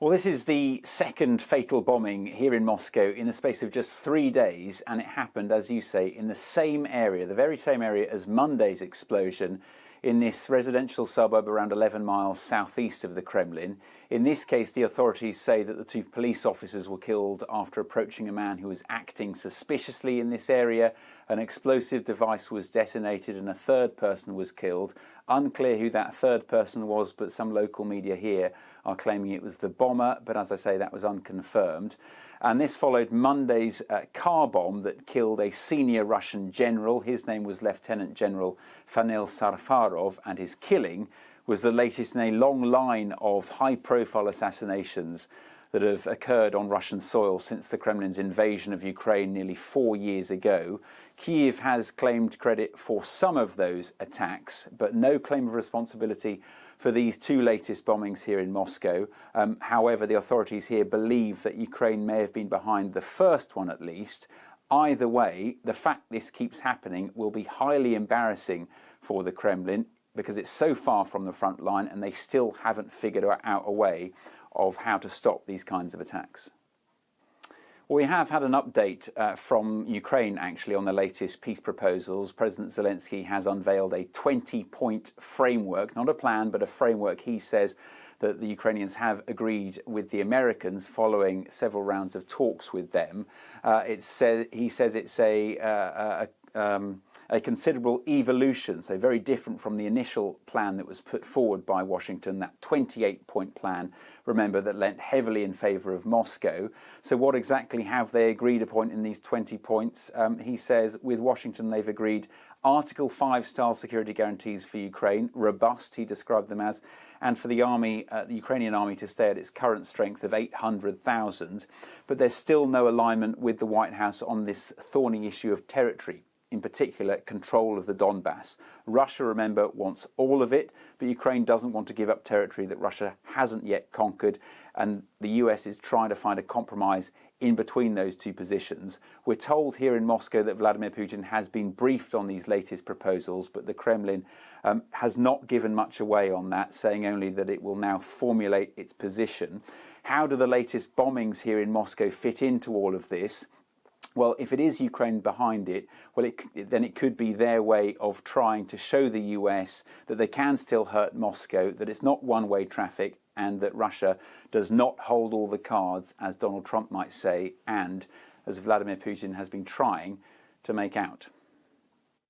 Well, this is the second fatal bombing here in Moscow in the space of just 3 days, and it happened, as you say, in the same area, the very same area as Monday's explosion in this residential suburb around 11 miles southeast of the Kremlin. In this case, the authorities say that the two police officers were killed after approaching a man who was acting suspiciously in this area. An explosive device was detonated and a third person was killed. Unclear who that third person was, but some local media here are claiming it was the bomber, but as I say, that was unconfirmed. And this followed Monday's car bomb that killed a senior Russian general. His name was Lieutenant General Fanil Safarov, and his killing was the latest in a long line of high-profile assassinations that have occurred on Russian soil since the Kremlin's invasion of Ukraine nearly 4 years ago. Kyiv has claimed credit for some of those attacks, but no claim of responsibility for these two latest bombings here in Moscow. However, the authorities here believe that Ukraine may have been behind the first one at least. Either way, the fact this keeps happening will be highly embarrassing for the Kremlin because it's so far from the front line and they still haven't figured out a way of how to stop these kinds of attacks. Well, we have had an update from Ukraine, actually, on the latest peace proposals. President Zelensky has unveiled a 20-point framework, not a plan, but a framework he says that the Ukrainians have agreed with the Americans following several rounds of talks with them. He says it's a considerable evolution, so very different from the initial plan that was put forward by Washington, that 28-point plan, remember, that lent heavily in favour of Moscow. So what exactly have they agreed upon in these 20 points? He says with Washington they've agreed Article 5 style security guarantees for Ukraine, robust, he described them as, and for the army, the Ukrainian army to stay at its current strength of 800,000. But there's still no alignment with the White House on this thorny issue of territory, in particular control of the Donbass. Russia, remember, wants all of it, but Ukraine doesn't want to give up territory that Russia hasn't yet conquered, and the US is trying to find a compromise in between those two positions. We're told here in Moscow that Vladimir Putin has been briefed on these latest proposals, but the Kremlin has not given much away on that, saying only that it will now formulate its position. How do the latest bombings here in Moscow fit into all of this? Well, if it is Ukraine behind it, then it could be their way of trying to show the US that they can still hurt Moscow, that it's not one-way traffic, and that Russia does not hold all the cards, as Donald Trump might say, and as Vladimir Putin has been trying to make out.